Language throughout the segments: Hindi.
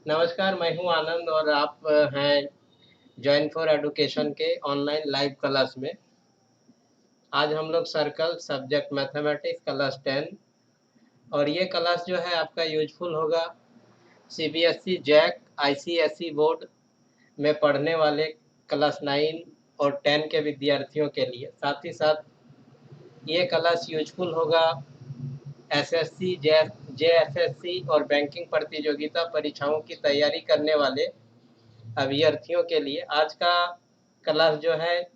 नमस्कार, मैं हूँ आनंद और आप हैं जॉइन फॉर एडुकेशन के ऑनलाइन लाइव क्लास में। आज हम लोग सर्कल सब्जेक्ट मैथमेटिक्स क्लास 10 और ये क्लास जो है आपका यूजफुल होगा सीबीएसई जैक आईसीएसई बोर्ड में पढ़ने वाले क्लास 9 और 10 के विद्यार्थियों के लिए। साथ ही साथ ये क्लास यूजफुल होगा एसएससी जेएसएससी और बैंकिंग प्रतियोगिता परीक्षाओं की तैयारी करने वाले अभ्यर्थियों के लिए। आज का क्लास जो है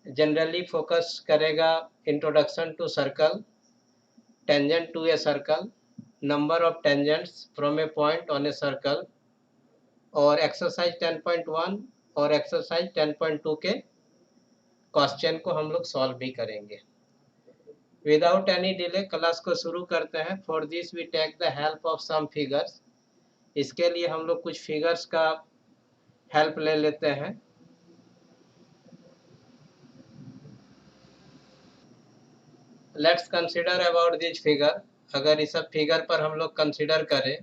जनरली फोकस करेगा introduction to circle, tangent to a circle, number of tangents from a point on a circle और एक्सरसाइज 10.1 और एक्सरसाइज 10.2 के क्वेश्चन को हम लोग सॉल्व भी करेंगे। विदाउट एनी डिले क्लास को शुरू करते हैं। For this we take the help of some figures. इसके लिए हम लोग कुछ फिगर्स का हेल्प ले लेते हैं। Let's consider about this figure. अगर इस सब फिगर पर हम लोग कंसिडर करें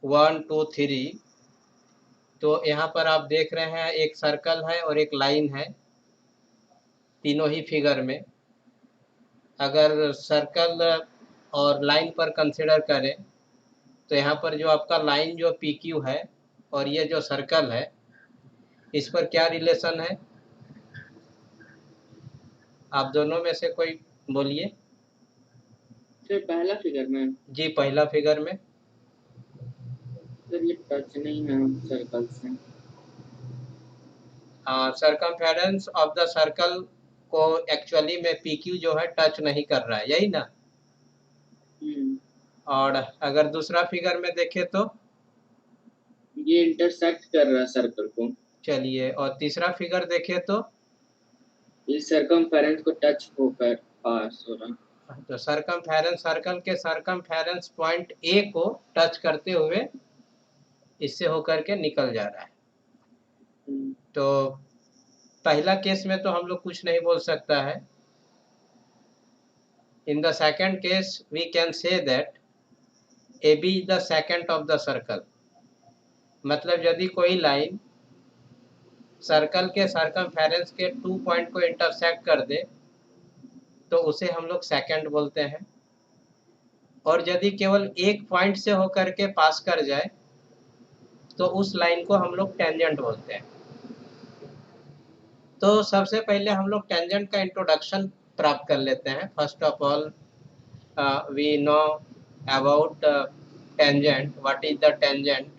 1 2 3, तो यहाँ पर आप देख रहे हैं एक सर्कल है और एक लाइन है तीनों ही फिगर में। अगर सर्कल और लाइन पर कंसिडर करें तो यहाँ पर जो आपका लाइन जो पी क्यू है और ये जो सर्कल है इस पर क्या रिलेशन है? आप दोनों में से कोई बोलिए। सर पहला फिगर में। जी, पहला फिगर में सर ये टच नहीं है सर्कल से। सरकमफेरेंस ऑफ द सर्कल को एक्चुअली में पी क्यू जो है टच नहीं कर रहा है, यही ना। और अगर दूसरा फिगर में देखें तो ये इंटरसेक्ट कर रहा है सर्कल को। चलिए, और तीसरा फिगर देखें तो ये सर्कमफेरेंस को टच होकर पास हो रहा। तो सरकमफेरेंस सर्कल के सरकमफेरेंस पॉइंट ए को टच करते हुए इससे होकर के निकल जा रहा है। तो पहला केस में तो हम लोग कुछ नहीं बोल सकता है। In the second case we can say that A B is the second of the circle. मतलब यदि कोई लाइन सर्कल के सरकमफेरेंस के 2 पॉइंट को इंटरसेक्ट कर दे तो उसे हम लोग सेकंड बोलते हैं, और यदि केवल एक पॉइंट से होकर के पास कर जाए तो उस लाइन को हम लोग टेंजेंट बोलते हैं। तो सबसे पहले हम लोग टेंजेंट का इंट्रोडक्शन प्राप्त कर लेते हैं। First of all we know about tangent, what is the tangent,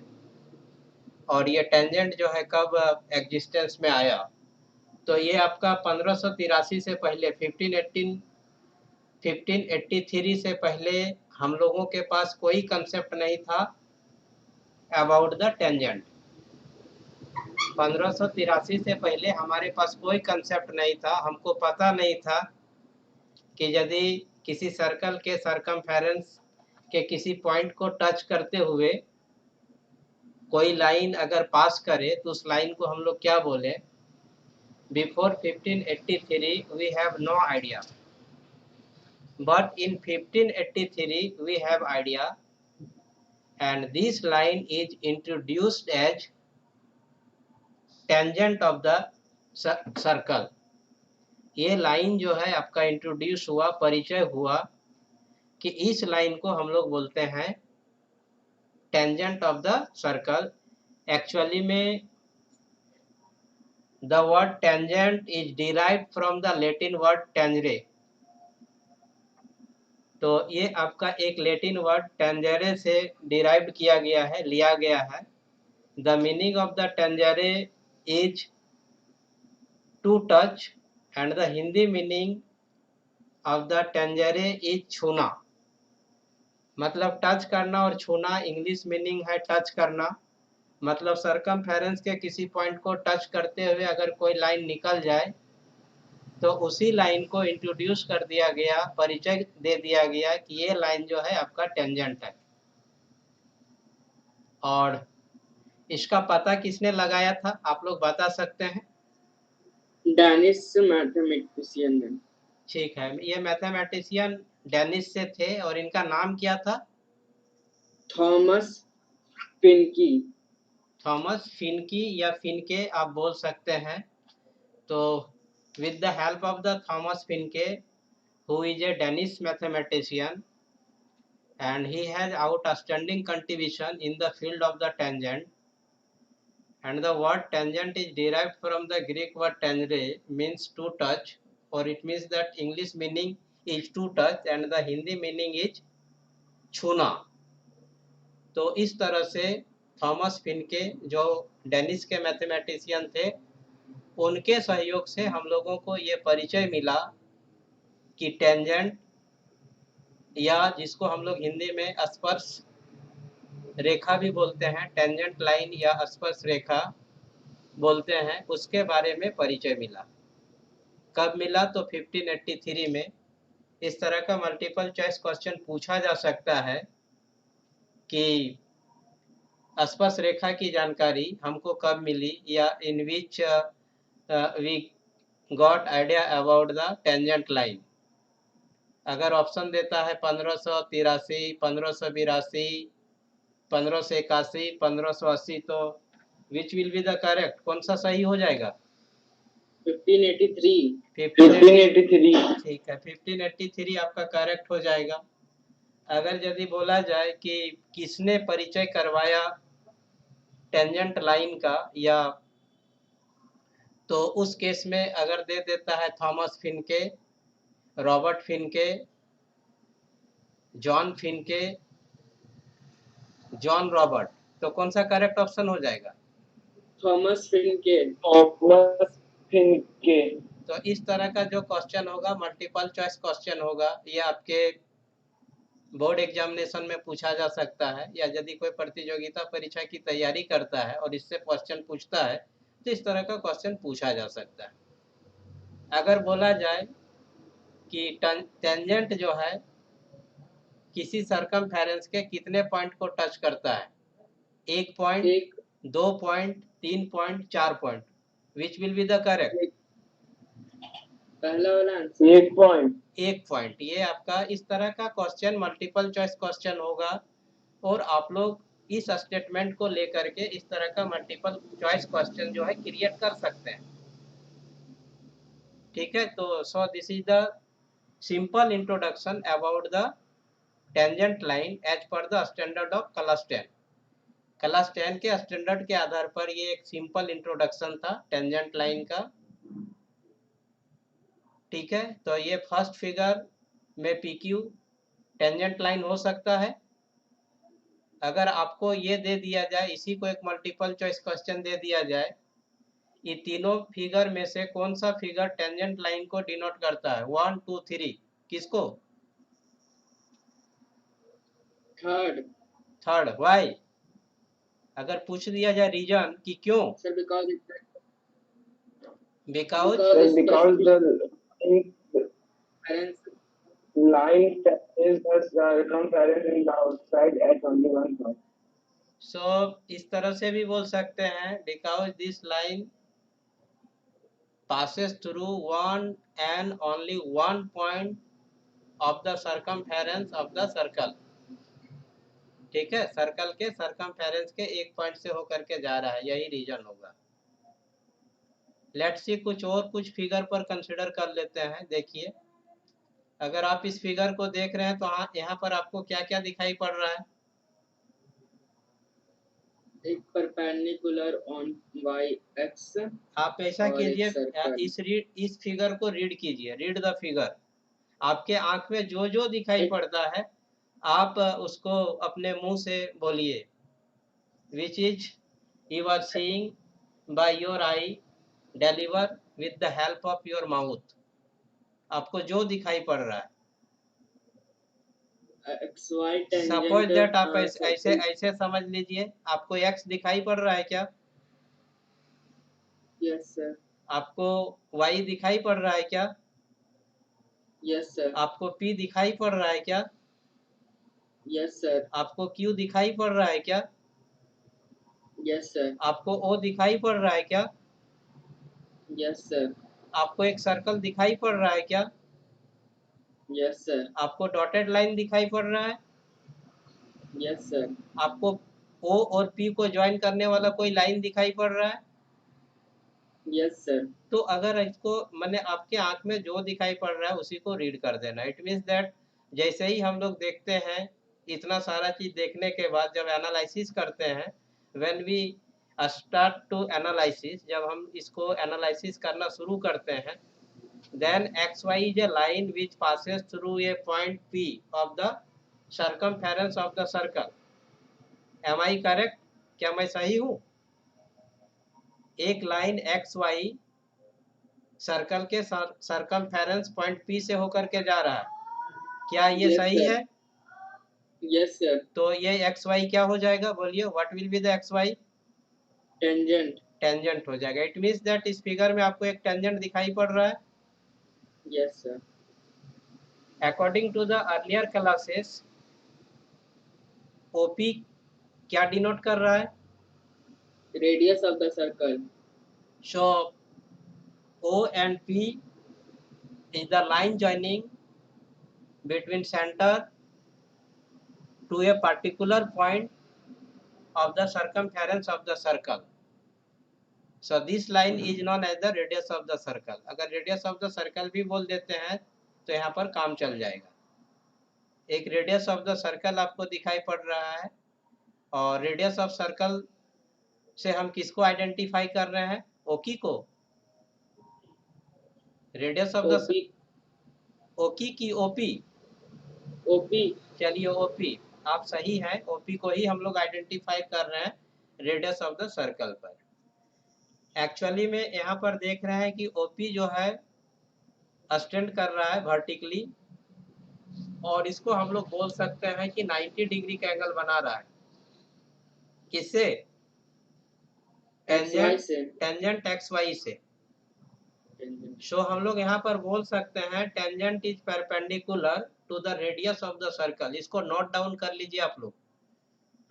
और ये टेंजेंट जो है कब एग्जिस्टेंस में आया। तो ये आपका 1583 से पहले 1583 से पहले हम लोगों के पास कोई कंसेप्ट नहीं था अबाउट द टेंजेंट। 1583 से पहले हमारे पास कोई कंसेप्ट नहीं था। हमको पता नहीं था कि यदि किसी सर्कल के सरकमफेरेंस के किसी पॉइंट को टच करते हुए कोई लाइन अगर पास करे तो उस लाइन को हम लोग क्या बोले। Before 1583 we have no idea, but in 1583 we have idea, and this line is introduced as tangent of the circle। ये लाइन जो है आपका इंट्रोड्यूस हुआ, परिचय हुआ कि इस लाइन को हम लोग बोलते हैं tangent of the circle. Actually में the word tangent is derived from the Latin word tangere. तो ये आपका एक लैटिन वर्ड टेंजरे से डिराइव्ड किया गया है, लिया गया है। The meaning of the tangere is to touch and the Hindi meaning of the tangere is छूना। मतलब टच करना और छूना, इंग्लिश मीनिंग है टच करना। मतलब सरकमफेरेंस के किसी पॉइंट को टच करते हुए अगर कोई लाइन निकल जाए तो उसी लाइन को इंट्रोड्यूस कर दिया गया, परिचय दे दिया गया कि ये लाइन जो है आपका टेंजेंट है। और इसका पता किसने लगाया था, आप लोग बता सकते हैं? डेनिस मैथमेटिशियन ने। ठीक है, ये मैथमेटिशियन डेनिस से थे और इनका नाम क्या था? थॉमस फिनकी। थॉमस फिनकी या फिनके आप बोल सकते हैं। तो with the help of the Thomas Fincke, who is a Danish mathematician, and he has outstanding contribution in the field of the tangent. And the word tangent is derived from the Greek word tangere, means to touch, or it means that English meaning is to touch and the Hindi meaning is छूना। तो इस तरह से थॉमस फिनके जो डेनिश के मैथमेटिशियन थे, उनके सहयोग से हम लोगों को ये परिचय मिला कि टेंजेंट, या जिसको हम लोग हिंदी में स्पर्श रेखा भी बोलते हैं, टेंजेंट लाइन या स्पर्श रेखा बोलते हैं, उसके बारे में परिचय मिला। कब मिला? तो 1583 में। इस तरह का मल्टीपल चॉइस क्वेश्चन पूछा जा सकता है कि स्पर्श रेखा की जानकारी हमको कब मिली, या in which we got idea about the tangent line. अगर ऑप्शन देता है 1583, 1582, 1581, 1580, तो which will be the correct, कौन सा सही हो जाएगा? 1583। 1583। ठीक है, 1583 आपका करेक्ट हो जाएगा। अगर यदि बोला जाए कि किसने परिचय करवाया टेंजेंट लाइन का, या तो उस केस में अगर दे देता है Thomas Fincke, Robert Fincke, John Fincke, John Robert, तो कौन सा करेक्ट ऑप्शन हो जाएगा? Thomas Fincke. Thomas Fincke. तो इस तरह का जो क्वेश्चन होगा, मल्टीपल चॉइस क्वेश्चन होगा, ये आपके बोर्ड एग्जामिनेशन में पूछा जा सकता है, या यदि कोई प्रतियोगिता परीक्षा की तैयारी करता है और इससे क्वेश्चन पूछता है, तो इस तरह का क्वेश्चन पूछा जा सकता है। अगर बोला जाए कि टेंजेंट जो है किसी सरकमफेरेंस के कितने पॉइंट को टच करता है, 1 point, 2 point, 3 point, 4 point, which will be the correct? पहला वाला आंसर 1 पॉइंट। 1 पॉइंट। ये आपका इस तरह का क्वेश्चन मल्टीपल चॉइस क्वेश्चन होगा, और आप लोग इस स्टेटमेंट को लेकर के इस तरह का मल्टीपल चॉइस क्वेश्चन जो है क्रिएट कर सकते हैं। ठीक है, तो so this is the simple introduction about the tangent line as per the standard of class 10। Class 10 के स्टैंडर्ड के आधार पर ये एक सिंपल इंट्रोडक्शन था टेंजेंट लाइन का। ठीक है, तो ये फर्स्ट फिगर में PQ टेंजेंट लाइन हो सकता है। अगर आपको ये दे दिया जाए, इसी को एक मल्टीपल चॉइस क्वेश्चन दे दिया जाए, ये तीनों फिगर में से कौन सा फिगर टेंजेंट लाइन को डिनोट करता है? 1, 2, 3, किसको? थर्ड। व्हाई? अगर पूछ दिया जाए रीजन कि क्यों? Sir because the line is the circumference in the outside at only one point. सो इस तरह से भी बोल सकते हैं, because this line passes through one and only one point of the circumference of the circle। ठीक है, सर्कल के सर्कमफेरेंस के एक पॉइंट से होकर के जा रहा है, यही रीजन होगा। लेट्स सी कुछ फिगर पर कंसिडर कर लेते हैं। देखिए, अगर आप इस फिगर को देख रहे हैं तो यहाँ पर आपको क्या क्या दिखाई पड़ रहा है? एक परपेंडिकुलर ऑन y-x। आप ऐसा कीजिए, इस फिगर को रीड कीजिए, रीड द फिगर। आपके आंख में जो जो दिखाई पड़ता है आप उसको अपने मुंह से बोलिए। Which is you are seeing by your eye, deliver with the help of your mouth. आपको जो दिखाई पड़ रहा है, सपोज दैट आप ऐसे समझ लीजिए, आपको x दिखाई पड़ रहा है क्या? Yes sir. आपको y दिखाई पड़ रहा है क्या? Yes sir. आपको P दिखाई पड़ रहा है क्या? Yes sir. आपको Q दिखाई पड़ रहा है क्या? Yes sir. आपको O दिखाई पड़ रहा है क्या? Yes sir. आपको एक सर्कल दिखाई पड़ रहा है क्या? Yes sir. आपको डॉटेड लाइन दिखाई पड़ रहा है? Yes sir. आपको ओ और पी को ज्वाइन करने वाला कोई लाइन दिखाई पड़ रहा है? Yes, sir. तो अगर इसको मैंने आपके आंख में जो दिखाई पड़ रहा है उसी को रीड कर देना। इट मीन्स दैट जैसे ही हम लोग देखते हैं, इतना सारा चीज देखने के बाद जब एनालिसिस करते हैं, when we start to analysis, जब हम इसको एनालिसिस करना शुरू करते हैं, then xy is a line which passes through a point P of the circumference of the circle. Am I correct? क्या मैं सही हूं? एक लाइन xy सर्कल के सर्कमफेरेंस पॉइंट P से होकर के जा रहा है, क्या ये Yes, सही sir. है? Yes, sir. तो ये xy क्या हो जाएगा? बोलिए, what will be the xy? Tangent. Tangent हो जाएगा। इट मीन्स दैट इस फिगर में आपको एक टेंजेंट दिखाई पड़ रहा है। Yes, sir. According to the earlier classes, OP क्या डिनोट कर रहा है? Radius of the circle. So O and P is the line joining between center to a particular point of the circumference of the circle. So this line is known as the radius of the circle. अगर radius of the circle भी बोल देते हैं तो यहाँ पर काम चल जाएगा। एक radius of the circle आपको दिखाई पड़ रहा है, और radius of circle से हम किसको आइडेंटिफाई कर रहे हैं? ओकी को। Radius of the OP. ओकी की ओपी? OP. चलिए ओपी, आप सही हैं, ओपी को ही हम लोग आइडेंटिफाई कर रहे हैं रेडियस ऑफ द सर्कल पर। एक्चुअली में यहाँ पर देख रहे हैं कि ओपी जो है अस्टेंड कर रहा है वर्टिकली, और इसको हम लोग बोल सकते हैं कि 90 डिग्री का एंगल बना रहा है। किससे? टेंजेंट एक्स वाई से। सो हम लोग यहाँ पर बोल सकते हैं tangent is perpendicular to the radius of the circle. इसको नोट डाउन कर लीजिए आप लोग,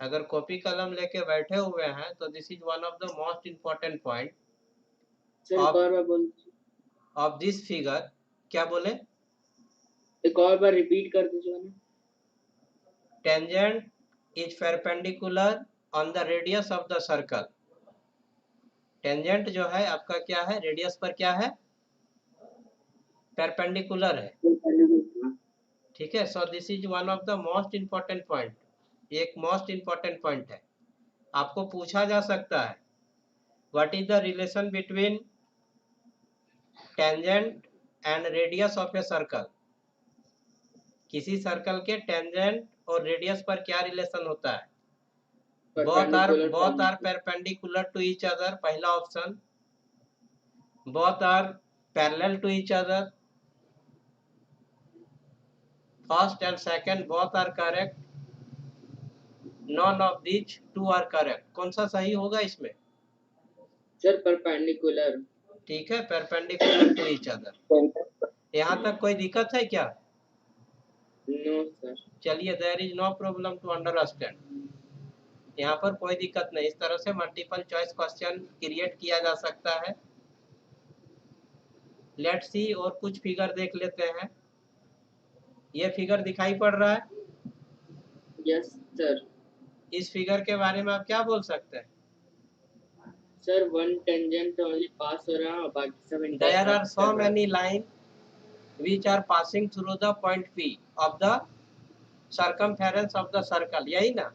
अगर कॉपी कलम लेके बैठे हुए हैं तो this is one of the most important point of this figure. क्या बोले? एक और बार रिपीट कर दीजिए ना। Tangent is perpendicular on the radius of the circle. Tangent जो है आपका क्या है? रेडियस पर क्या है? परपेंडिकुलर है। ठीक है। सो this is one of the most important point, एक मोस्ट इंपॉर्टेंट पॉइंट है। आपको पूछा जा सकता है what is the relation between tangent and radius of a circle. किसी सर्कल के टेंजेंट और रेडियस पर क्या रिलेशन होता है? both are perpendicular to each other, पहला option. both are parallel to each other, first and second both are correct, none of these two are correct। कौन सा सही होगा इसमें? Sir perpendicular. ठीक है, परपेंडिकुलर टू ईच अदर। यहाँ तक कोई दिक्कत है क्या? No sir. चलिए, there is no problem to understand, यहाँ पर कोई दिक्कत नहीं। इस तरह से मल्टीपल चॉइस क्वेश्चन क्रिएट किया जा सकता है। लेट्स सी, और कुछ फिगर देख लेते हैं। ये फिगर दिखाई पड़ रहा है? Yes sir. इस फिगर के बारे में आप क्या बोल सकते हैं? Sir one tangent only pass हो रहा है, बाकी सब intersect. There are so many line which are passing through the point P of the circumference of the circle, यही ना?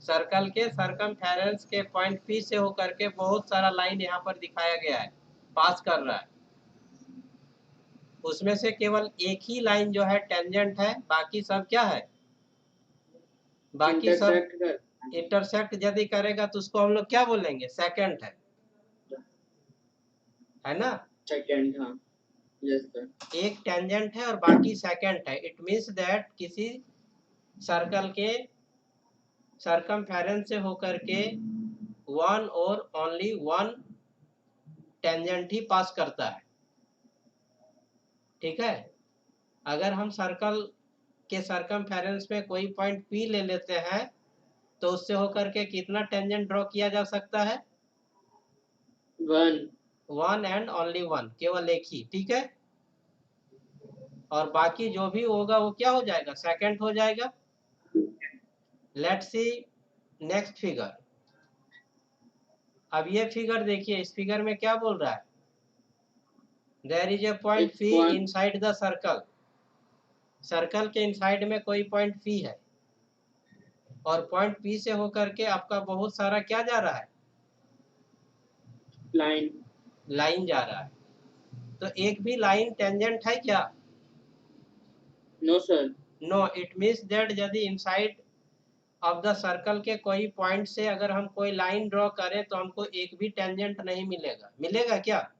सर्कल के सर्कमफेरेंस के पॉइंट P से होकर के बहुत सारा लाइन यहाँ पर दिखाया गया है, पास कर रहा है। उसमें से केवल एक ही लाइन जो है टेंजेंट है, बाकी सब क्या है? बाकी सब इंटरसेक्ट यदि करेगा तो उसको हम लोग क्या बोलेंगे? सेकेंट है ना? सेकेंड, हाँ। Yes sir. एक टेंजेंट है और बाकी सेकेंट है। इट मीन्स दैट किसी सर्कल के सर्कमफेरेंस से होकर के वन और ओनली वन टेंजेंट ही पास करता है। ठीक है। अगर हम सर्कल के सर्कमफेरेंस में कोई पॉइंट P ले लेते हैं तो उससे होकर के कितना टेंजेंट ड्रॉ किया जा सकता है? वन एंड ओनली वन, केवल एक ही। ठीक है। और बाकी जो भी होगा वो क्या हो जाएगा? सेकेंड हो जाएगा। लेट्स सी, नेक्स्ट फिगर, अब ये फिगर देखिए, इस फिगर में क्या बोल रहा है, there is a point It's phi one. Inside the circle, circle के इनसाइड में कोई पॉइंट फी है और पॉइंट पी से होकर के आपका बहुत सारा क्या जा रहा है, Line. लाइन जा रहा है। तो एक भी लाइन टेंजेंट है क्या? No, sir. No, it means that यदि इनसाइड ऑफ द सर्कल के कोई पॉइंट से अगर हम कोई लाइन ड्रॉ करें तो हमको एक भी टेंजेंट नहीं मिलेगा, मिलेगा क्या?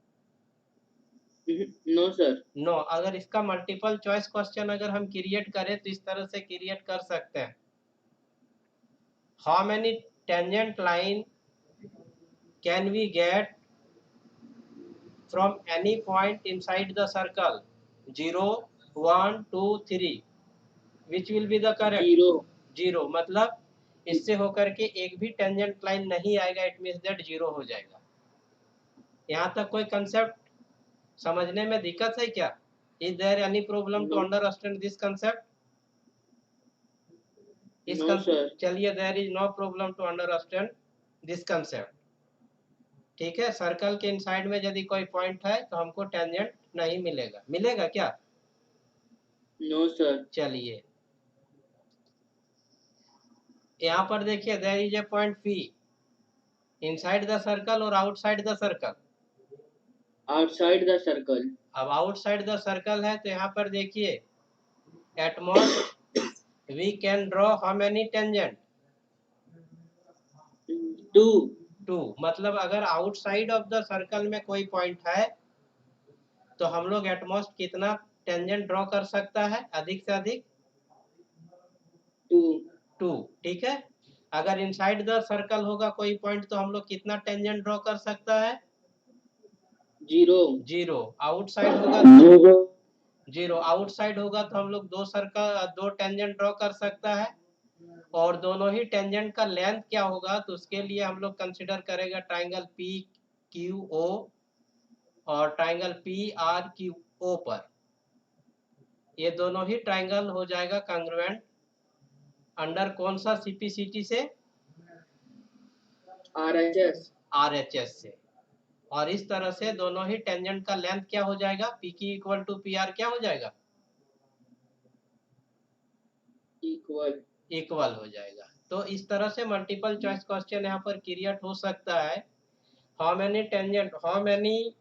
No, sir. नो। अगर इसका मल्टीपल चॉइस क्वेश्चन अगर हम क्रिएट करें तो इस तरह से क्रिएट कर सकते हैं, how many tangent line can we get from any point inside the circle, 0 1 2 3, which will be the correct? Zero. 0, मतलब इससे होकर के एक भी टेंजेंट लाइन नहीं आएगा, इट मीन्स दैट 0 हो जाएगा। यहाँ तक कोई कंसेप्ट समझने में दिक्कत है क्या? Is there any problem to No. Understand this concept? No, sir. चलिए, there is no problem to understand this concept. ठीक है, सर्कल के इनसाइड में यदि कोई पॉइंट है तो हमको टेंजेंट नहीं मिलेगा, मिलेगा क्या? No, sir. चलिए, यहाँ पर देखिए, there is a point P inside the circle और outside the circle. Outside the circle. अब आउटसाइड द सर्कल है तो यहाँ पर देखिए, at most we can draw how many tangent? Two. 2, मतलब अगर आउटसाइड ऑफ द सर्कल में कोई पॉइंट है तो हम लोग एट मोस्ट कितना टेंजेंट ड्रॉ कर सकता है, अधिक से अधिक? Two. 2, ठीक है। अगर इनसाइड द सर्कल होगा कोई पॉइंट तो हम लोग कितना टेंजेंट ड्रॉ कर सकता है? Zero. 0। आउटसाइड होगा, Zero. 0 आउटसाइड होगा तो हम लोग दो टेंजेंट ड्रॉ कर सकता है, और दोनों ही टेंजेंट का लेंथ क्या होगा, तो उसके लिए हम लोग कंसिडर करेगा ट्राइंगल पी क्यू ओ और triangle P R Q O पर, ये दोनों ही ट्राइंगल हो जाएगा कांग्रुएंट अंडर कौन सा सीपीसीटी से? RHS. आरएचएस से। और इस तरह से दोनों ही टेंजेंट का लेंथ क्या हो जाएगा, पी की इक्वल टू पी आर क्या हो जाएगा? Equal. इक्वल हो जाएगा। तो इस तरह से मल्टीपल चॉइस क्वेश्चन यहाँ पर क्रिएट हो सकता है। How many tangent, how many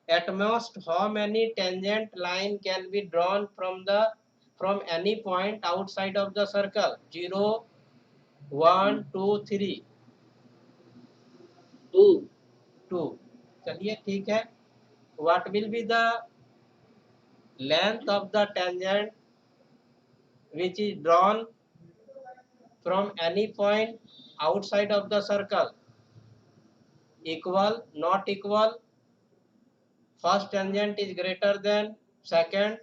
at most how many tangent line can be drawn from any point outside of the circle? 0 1 2 3 Two. 2। चलिए ठीक है, what will be the length of the tangent which is drawn from any point outside of the circle? Equal, not equal, first tangent is greater than second,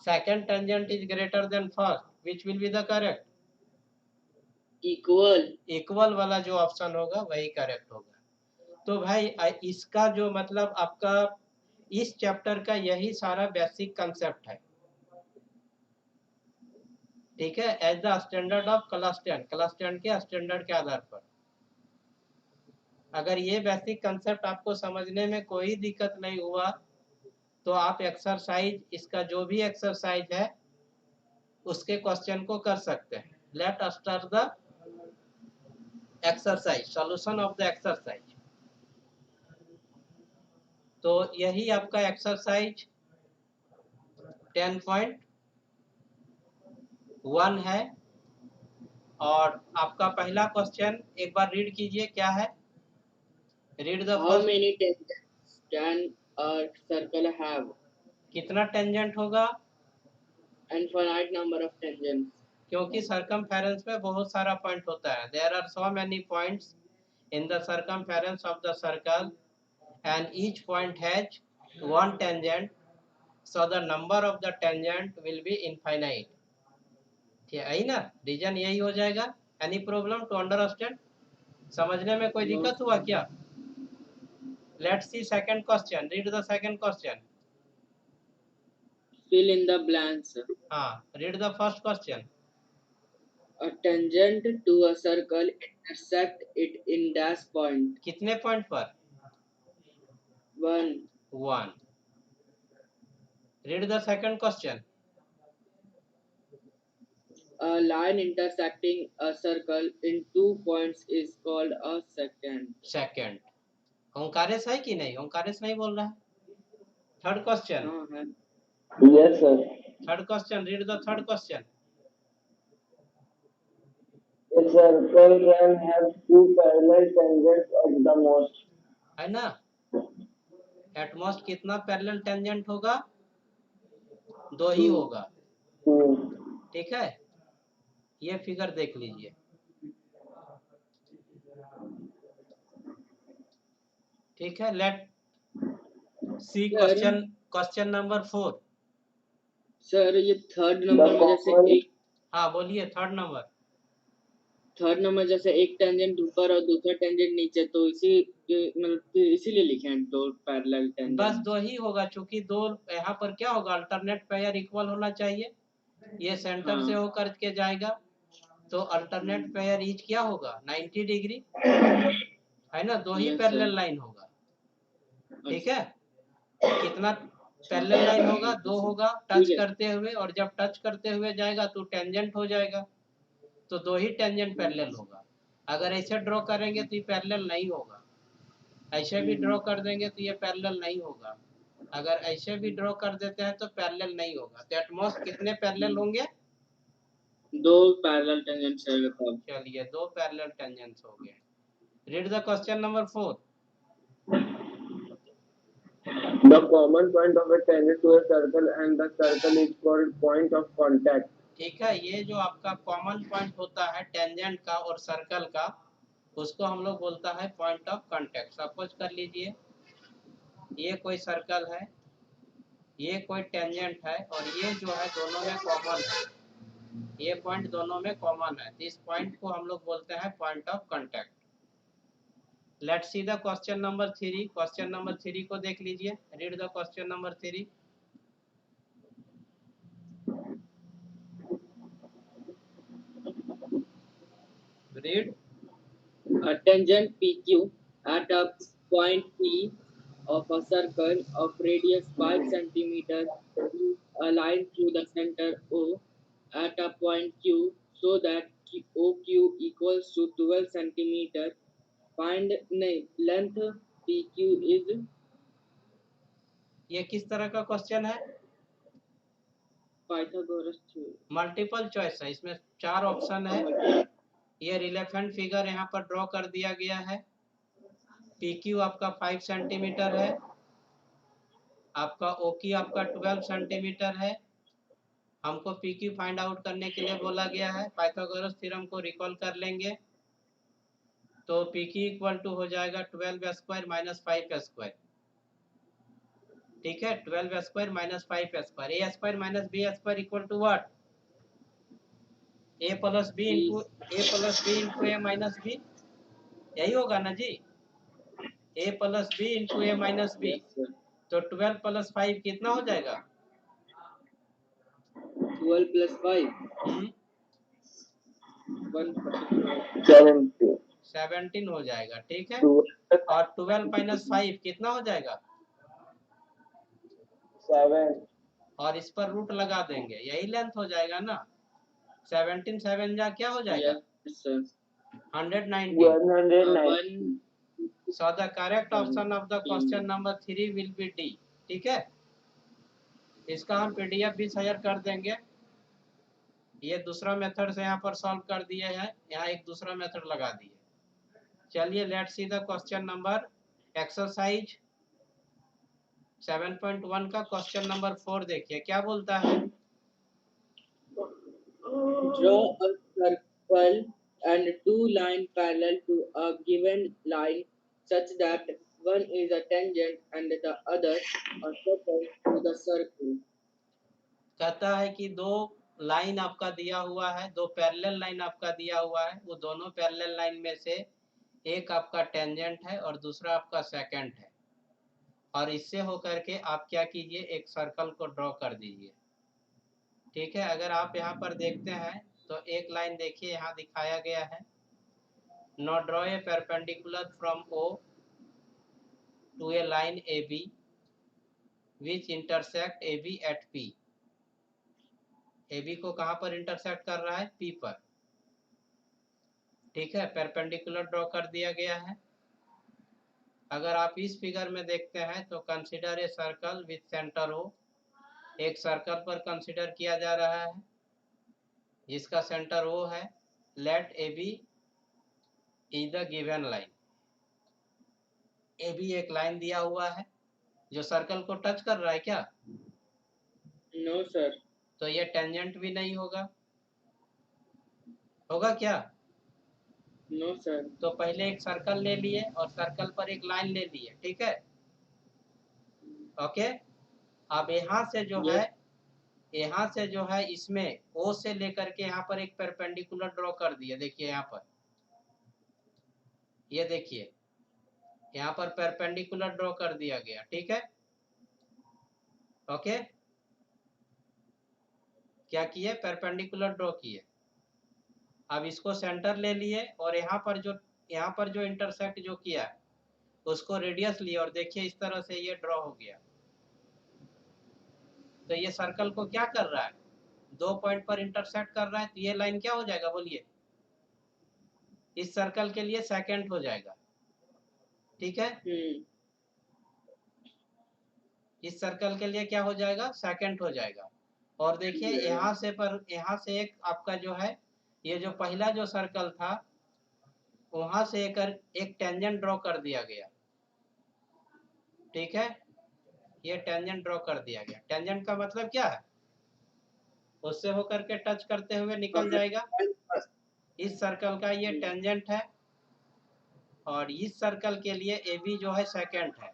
second tangent is greater than first, which will be the correct? Equal. Equal वाला जो ऑप्शन होगा वही करेक्ट होगा। तो भाई इसका जो मतलब आपका इस चैप्टर का यही सारा बेसिक कंसेप्ट है, ठीक है, as the standard of class 10, class 10 के स्टैंडर्ड के आधार पर। अगर ये बेसिक कंसेप्ट आपको समझने में कोई दिक्कत नहीं हुआ तो आप एक्सरसाइज, इसका जो भी एक्सरसाइज है उसके क्वेश्चन को कर सकते हैं। Let us start the exercise, solution of the exercise. तो यही आपका एक्सरसाइज 10.1 है, और आपका पहला क्वेश्चन एक बार रीड कीजिए, क्या है? Read the How first. many tangents can a circle have? कितना टेंजेंट होगा? Infinite number of tangents. क्योंकि सर्कमफेरेंस में बहुत सारा पॉइंट होता है, there are so many points in the circumference of the circle and each point has one tangent, so the number of the tangent will be infinite. ठीक है ना, रीजन यही हो जाएगा। Any problem to understand? समझने में कोई दिक्कत हुआ क्या? Let's see second question, read the second question. Fill in the blanks. हाँ, read the first question. A tangent to a circle intersect it in dash point. कितने पॉइंट पर? 1. 1. Read the second question. A line intersecting a circle in 2 points is called a secant. Second. Omkaresh है कि नहीं? ओंकारेश नहीं बोल रहा है. Third question. हाँ है. Yes, sir. Third question. Read the third question. A circle can have two parallel tangents at the most. है ना? एट मोस्ट कितना पैरेलल टेंजेंट होगा? 2 ही होगा. ठीक है, ये फिगर देख लीजिए. ठीक है, let see question number 4. Sir ये थर्ड नंबर में जैसे एक, हाँ बोलिए. थर्ड नंबर जैसे एक टेंजेंट ऊपर और दूसरा टेंजेंट नीचे, तो मतलब इसीलिए लिखे हैं दो पैरेलल टेंजेंट. बस 2 ही होगा, चूंकि 2 यहाँ पर क्या होगा, अल्टरनेट पेयर इक्वल होना चाहिए. ये सेंटर से होकर के जाएगा, तो अल्टरनेट पेयर ईच क्या होगा? 90 डिग्री. है ना? 2 ही पैरेलल लाइन होगा. ठीक है, कितना पैरेलल लाइन होगा? 2 होगा टच करते हुए, और जब टच करते हुए जाएगा तो टेंजेंट हो जाएगा, तो 2 ही टेंजेंट पैरेलल होगा. अगर ऐसे ड्रॉ करेंगे तो ये पैरेलल नहीं होगा. ऐसे भी ड्रॉ कर देंगे तो ये पैरेलल नहीं होगा. अगर ऐसे भी ड्रॉ कर देते हैं तो पैरेलल नहीं होगा. तो एट मोस्ट कितने पैरेलल होंगे? 2 पैरेलल टेंजेंट्स है. चलिए 2 पैरेलल टेंजेंट्स हो गए. Read the question number 4. The common point of a tangent to a circle and the circle is called point of contact. ठीक है, ये जो आपका कॉमन पॉइंट होता है टेंजेंट का और सर्कल का, उसको हम लोग बोलता है पॉइंट ऑफ कांटेक्ट. सपोज कर लीजिए ये कोई सर्कल है, ये कोई टेंजेंट है, और ये जो है दोनों में कॉमन है. ये पॉइंट दोनों में कॉमन है, तो इस पॉइंट को हम लोग बोलते हैं point of contact. Let's see the question number 3. Question number 3 को देख लीजिए. Read the question number 3. Read. A tangent PQ at a point P of a circle of radius 5 cm is aligned through the center O at a point Q so that OQ equals to 12 cm. Find length PQ is. ये किस तरह का क्वेश्चन है? Pythagoras theorem. मल्टीपल चॉइस है, इसमें 4 ऑप्शन है. ये रिलेवेंट फिगर यहाँ पर ड्रॉ कर दिया गया है. PQ आपका 5 सेंटीमीटर है, आपका OQ आपका 12 सेंटीमीटर है. हमको PQ फाइंड आउट करने के लिए बोला गया है. पाइथागोरस थ्योरम को रिकॉल कर लेंगे, तो PQ इक्वल टू हो जाएगा 12 स्क्वायर माइनस 5 स्क्वायर. ठीक है, 12 square minus 5 square. A square minus B square equal to what? A plus B into A minus B. यही होगा ना जी? A plus B into A minus B. तो 12 प्लस 5 कितना हो जाएगा? 12 plus 5. 17 हो जाएगा. ठीक है, और 12 माइनस 5 कितना हो जाएगा? 7. और इस पर रूट लगा देंगे, यही लेंथ हो जाएगा ना. 17 7 जा क्या हो जाएगा? 190. 190. So the correct option of the question number 3 will be D. ठीक है, इसका हम PDF भी शेयर कर देंगे. ये दूसरा मेथड से यहाँ पर सॉल्व कर दिए हैं, यहाँ एक दूसरा मेथड लगा दिए. चलिए let's see the question number exercise 7.1 का क्वेश्चन नंबर 4 देखिए क्या बोलता है. Draw a circle and 2 lines parallel to a given line such that one is a tangent and the other a secant to the circle. कहता है कि 2 लाइन आपका दिया हुआ है, 2 पैरेलल लाइन आपका दिया हुआ है. वो दोनों पैरेलल लाइन में से एक आपका टेंजेंट है और दूसरा आपका सेकंड है, और इससे होकर के आप क्या कीजिए, एक सर्कल को ड्रॉ कर दीजिए. ठीक है, अगर आप यहाँ पर देखते हैं तो एक लाइन देखिए यहाँ दिखाया गया है, no draw a perpendicular from O to a line AB which intersect AB at P। AB को कहाँ पर इंटरसेक्ट कर रहा है? P पर। ठीक है, परपेंडिकुलर ड्रॉ कर दिया गया है। अगर आप इस फिगर में देखते हैं तो consider a circle with centre O, एक सर्कल पर कंसीडर किया जा रहा है जिसका सेंटर O है। Let AB is the given line. AB एक लाइन दिया हुआ है जो सर्कल को टच कर रहा है क्या? No sir. तो ये टेंजेंट भी नहीं होगा, होगा क्या? No sir. तो पहले एक सर्कल ले लिए और सर्कल पर एक लाइन ले लिए, ठीक है, ओके। अब यहाँ से जो है, यहाँ से जो है इसमें O से लेकर के यहाँ पर एक परपेंडिकुलर ड्रॉ कर दिया। देखिए यहाँ पर, ये देखिए यहाँ पर परपेंडिकुलर ड्रॉ कर दिया गया, ठीक है, ओके। क्या किए? परपेंडिकुलर ड्रॉ किए। अब इसको सेंटर ले लिए और यहाँ पर जो इंटरसेक्ट जो किया उसको रेडियस लिया और देखिए इस तरह से ये ड्रॉ हो गया। तो ये सर्कल को क्या कर रहा है? 2 पॉइंट पर इंटरसेक्ट कर रहा है। तो ये लाइन क्या हो जाएगा बोलिए? इस सर्कल के लिए सेकेंड हो जाएगा, ठीक है। इस सर्कल के लिए क्या हो जाएगा? सेकेंड हो जाएगा। और देखिए यहाँ से एक आपका जो है, ये जो पहला जो सर्कल था वहां से एक टेंजेंट ड्रॉ कर दिया गया, ठीक है। ये टेंजेंट ड्रॉ कर दिया गया। टेंजेंट का मतलब क्या है? उससे होकर के टच करते हुए निकल जाएगा। इस सर्कल का ये टेंजेंट है और इस सर्कल के लिए AB जो है सेकेंड है।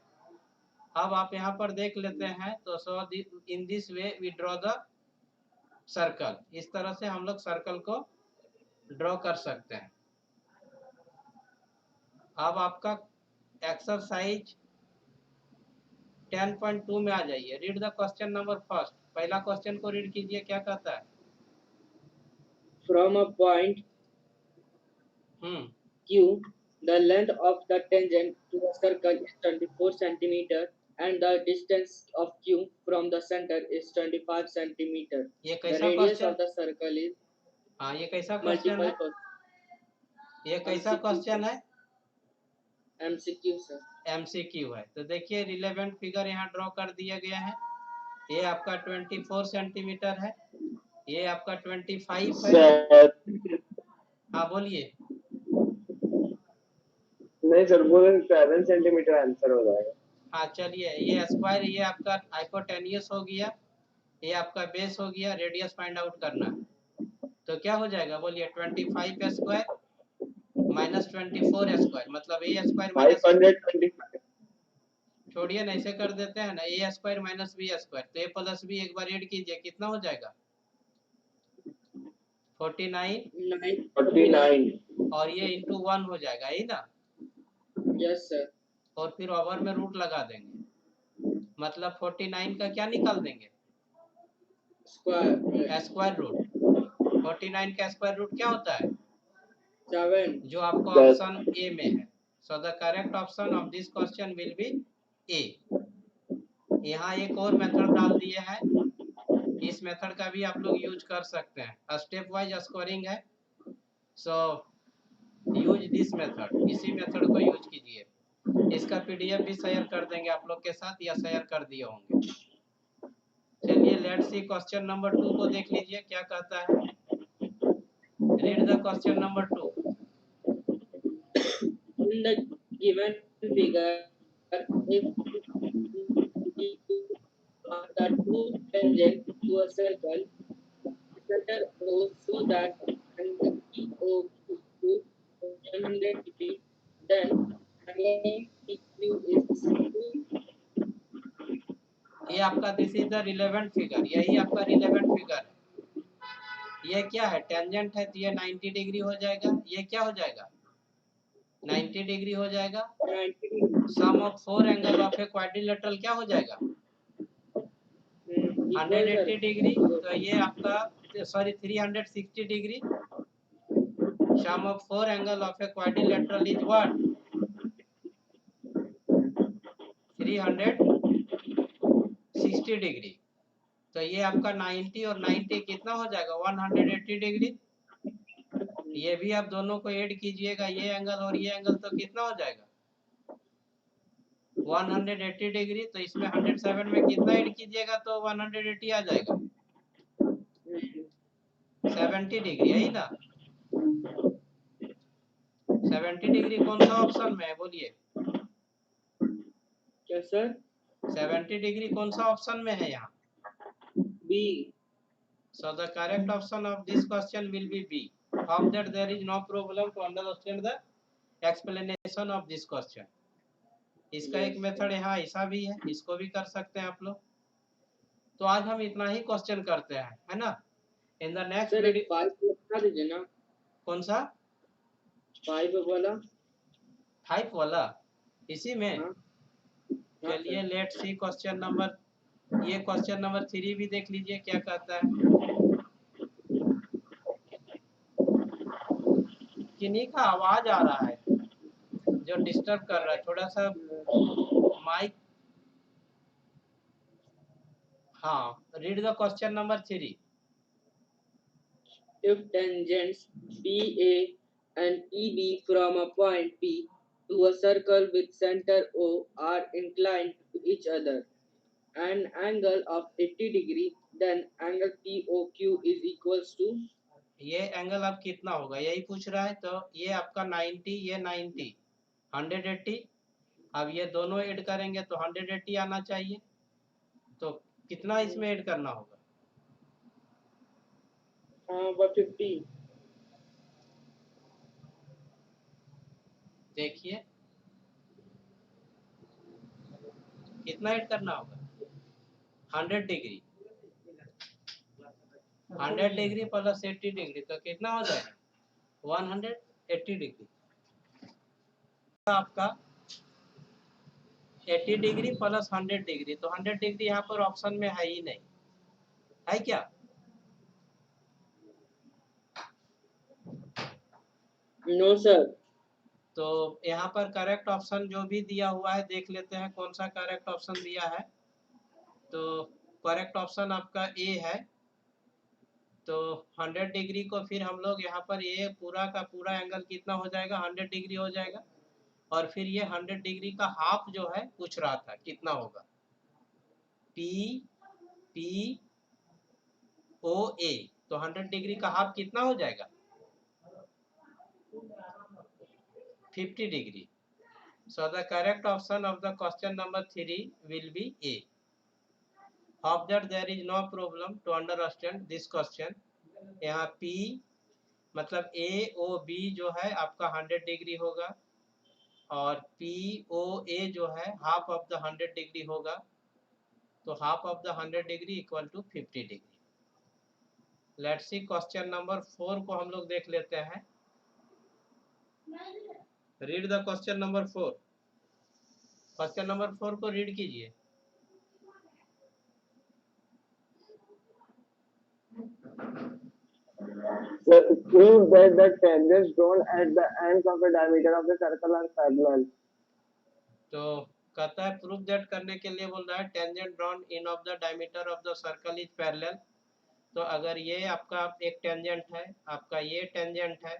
अब आप यहाँ पर देख लेते हैं तो so in this way we draw the circle. इस तरह से हम लोग सर्कल को ड्रॉ कर सकते हैं। अब आपका एक्सरसाइज 10.2 में आ जाइए। Read the question number first. पहला क्वेश्चन को रीड कीजिए, क्या कहता है? From a point Q, the length of the tangent to a circle is 24 centimeter and the distance of Q from the center is 25 centimeter. ये The कैसा radius question? of the circle is हाँ, ये कैसा क्वेश्चन है? ये कैसा क्वेश्चन है? MCQ sir. MCQ है। तो देखिए रिलेवेंट फिगर यहाँ ड्रॉ कर दिया गया है। ये आपका 24 सेंटीमीटर है, ये आपका 25 है। हाँ बोलिए। नहीं सर, बोले 7 सेंटीमीटर आंसर हो जाएगा। हाँ चलिए, ये स्क्वायर, ये आपका हाइपोटेन्यूस हो गया, ये आपका बेस हो गया, रेडियस फाइंड आउट करना है। तो क्या हो जाएगा बोलिए? 25 स्क्वायर माइनस 24 स्क्वायर, मतलब ए स्क्वायर माइनस 525। छोड़िए ना, ऐसे कर देते हैं ना, ए स्क्वायर माइनस बी स्क्वायर। तो ए प्लस बी एक बार ऐड कीजिए, कितना हो जाएगा? 49 और ये इंटू 1 हो जाएगा, यही ना? Yes sir. और फिर ओवर में रूट लगा देंगे, मतलब 49 का क्या निकाल देंगे? Square root. 49 का स्क्वायर रूट क्या होता है? 7, जो आपको ऑप्शन ए में है। So the correct option of this question will be A. यहाँ एक और मेथड डाल दिए हैं, इस मेथड का भी आप लोग यूज कर सकते हैं। स्टेप वाइज स्कोरिंग है, सो यूज दिस मेथड, इसी मेथड को यूज कीजिए। इसका PDF भी शेयर कर देंगे आप लोग के साथ, या शेयर कर दिए होंगे। चलिए लेट्स सी क्वेश्चन नंबर 2 को देख लीजिए, क्या कहता है। Read the question number 2। In the given figure, if the two tangent to a circle, center O so that angle PO to 100 degree, then angle PQ is 2. ये आपका this is the relevant figure, यही आपका रिलेवेंट फिगर है। ये क्या है? टेंजेंट है, तो ये 90 डिग्री हो जाएगा। ये क्या हो जाएगा? 90 डिग्री हो जाएगा। Sum of 4 angle of a quadrilateral क्या हो जाएगा? 180 डिग्री। तो ये आपका sorry 360 degree. Sum of 4 angle of a quadrilateral is what? 360 degree. तो ये आपका 90 और 90 कितना हो जाएगा? 180 डिग्री। ये भी आप दोनों को ऐड कीजिएगा, ये एंगल और ये एंगल, तो कितना हो जाएगा? 180 डिग्री। तो इसमें 107 में कितना ऐड कीजिएगा तो 180 आ जाएगा? 70 डिग्री, यही ना? 70 डिग्री कौन सा ऑप्शन में है बोलिए? क्या सर? 70 डिग्री कौन सा ऑप्शन में है यहाँ? B. So the correct option of this question will be B. Hope that there is no problem to understand the explanation of this question. इसका एक मेथड यहाँ ऐसा भी है, इसको भी कर सकते हैं आप लोग। तो आज हम इतना ही क्वेश्चन करते हैं, है ना? इन द नेक्स्ट वीडियो 5 बता दीजिए ना। कौन सा? 5 वाला। 5 वाला इसी में? हाँ। चलिए लेट्स सी क्वेश्चन नंबर, ये क्वेश्चन नंबर 3 भी देख लीजिए क्या कहता है। किन्हीं का आवाज आ रहा है जो डिस्टर्ब कर रहा है, थोड़ा सा माइक। हाँ, read the question number 3। If tangents BA and EB from a point P to a circle with center O are inclined to each other an angle of 80 degree, then angle POQ is equals to। ये एंगल अब कितना होगा यही पूछ रहा है। तो ये आपका 90, ये 90, 180। अब ये दोनों ऐड करेंगे तो 180 आना चाहिए। तो कितना इसमें ऐड करना होगा? 150। देखिए कितना ऐड करना होगा? 100 डिग्री। 100 डिग्री प्लस 80 डिग्री तो कितना हो जाएगा? 180 डिग्री। आपका 80 डिग्री प्लस 100 डिग्री, तो 100 डिग्री यहाँ पर ऑप्शन में है ही नहीं, है क्या? No sir. तो यहाँ पर करेक्ट ऑप्शन जो भी दिया हुआ है देख लेते हैं कौन सा करेक्ट ऑप्शन दिया है। तो करेक्ट ऑप्शन आपका ए है। तो 100 डिग्री को फिर हम लोग यहाँ पर ये पूरा का पूरा एंगल कितना हो जाएगा? 100 डिग्री हो जाएगा। और फिर ये 100 डिग्री का हाफ जो है पूछ रहा था कितना होगा? पी पी ओ ए। तो 100 डिग्री का हाफ कितना हो जाएगा? 50 degree. So the correct option of the question number 3 will be A. Hope that there is no problem to understand this question. यहाँ P मतलब A O B जो है आपका 100 डिग्री होगा और P O A जो है हाफ ऑफ द 100 डिग्री होगा। तो half of the 100 degree equal to 50 degree. Let's see question number 4 को हम लोग देख लेते हैं। Read the question number 4। Question number 4 को रीड कीजिए। So prove that the tangents drawn at the ends of the diameter of the circle are parallel. तो कहता है प्रूफ दैट करने के लिए बोल रहा है tangent drawn in of the diameter of the circle is parallel. तो अगर ये आपका एक टेंजेंट है, आपका ये टेंजेंट है,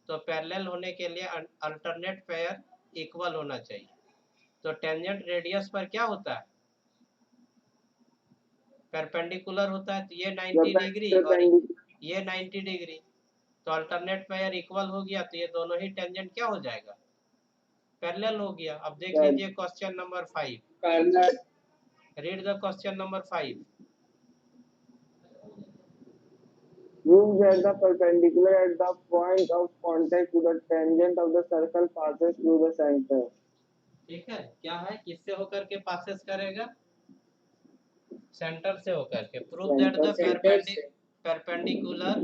तो पैरेलल होने के लिए अल्टरनेट पेयर इक्वल होना चाहिए। तो टेंजेंट रेडियस पर क्या होता है? परपेंडिकुलर होता है। तो ये 90 डिग्री और ये 90 डिग्री, तो अल्टरनेट पेयर इक्वल हो गया तो ये दोनों ही टेंजेंट क्या हो जाएगा? पैरेलल हो गया। अब देख लीजिए question number 5। Parallel. Read the question number 5। Prove that the perpendicular at the point of contact to the tangent of the circle passes through the center. ठीक है, क्या है? किससे होकर के पासेस करेगा? सेंटर से होकर के। Prove that the perpendicular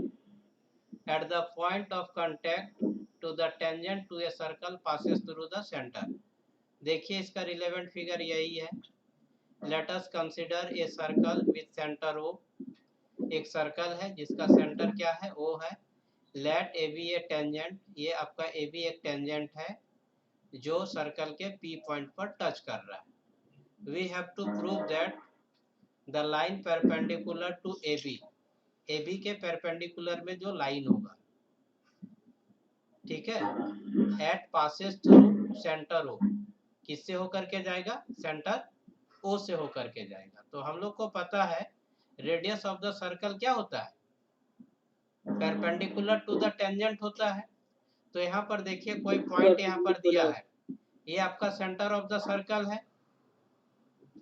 at the point of contact to the tangent to a circle passes through the center। देखिए इसका रिलेवेंट फिगर यही है। Let us consider a circle with centre O एक सर्कल है जिसका सेंटर क्या है, O है। Let A B a tangent, ये आपका ए बी एक टेंजेंट है जो सर्कल के P पॉइंट पर टच कर रहा है। We have to prove that the line perpendicular to A B के परपेंडिकुलर में जो लाइन होगा, ठीक है, it passes through centre O, किससे होकर के जाएगा, सेंटर O से होकर के जाएगा। तो हम लोग को पता है रेडियस ऑफ द सर्कल क्या होता है, परपेंडिकुलर टू द टेंजेंट होता है। तो यहाँ पर देखिए कोई पॉइंट यहाँ पर दिया है, ये आपका सेंटर ऑफ द सर्कल है।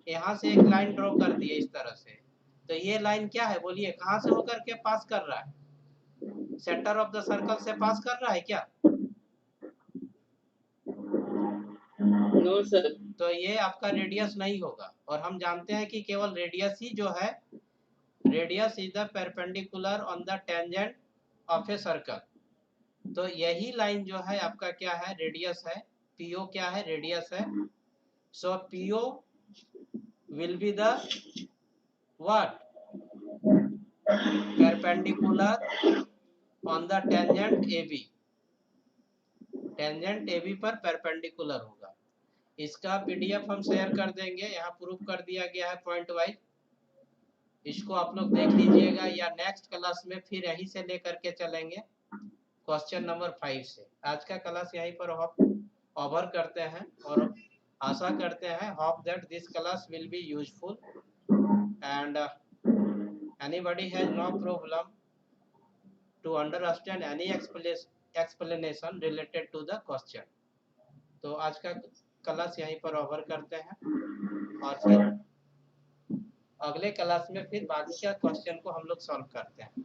यहाँ से एक लाइन ड्रॉ कर दी है इस तरह से, तो ये लाइन क्या है बोलिए, कहाँ से होकर के पास कर रहा है, सेंटर ऑफ द सर्कल से पास कर रहा है क्या? No sir. तो ये आपका रेडियस नहीं होगा, और हम जानते हैं कि केवल रेडियस ही जो है, radius is the perpendicular on the tangent of a circle. तो यही लाइन जो है आपका क्या है, रेडियस है। पीओ क्या है, रेडियस है। So PO will be the what, perpendicular on the tangent A B, tangent A B पर परपेंडिकुलर होगा। इसका पीडीएफ हम शेयर कर देंगे, यहाँ प्रूफ कर दिया गया है पॉइंट वाइज, इसको आप लोग देख लीजिएगा, या नेक्स्ट क्लास में फिर यहीं से लेकर के चलेंगे क्वेश्चन नंबर 5 से। आज का क्लास यहीं पर ओवर करते हैं, और आशा करते हैं hope that this class will be useful and anybody has no problem to understand any explanation related to the question। तो आज का क्लास यहीं पर ओवर करते हैं, और फिर अगले क्लास में फिर बाकी का क्वेश्चन को हम लोग सॉल्व करते हैं।